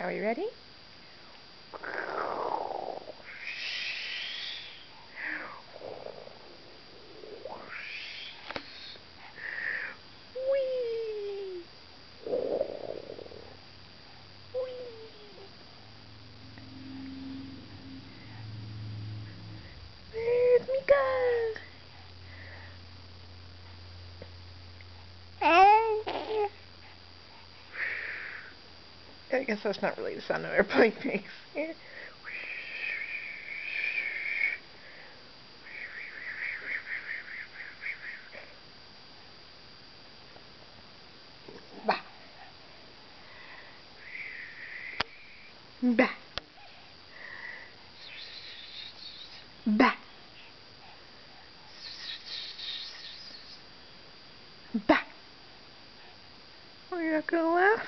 Are we ready? Whee! Whee! There's Mika! I guess that's not really the sound an airplane makes. Here. Bah. Bah. Bah. Bah. Oh, you're not gonna laugh?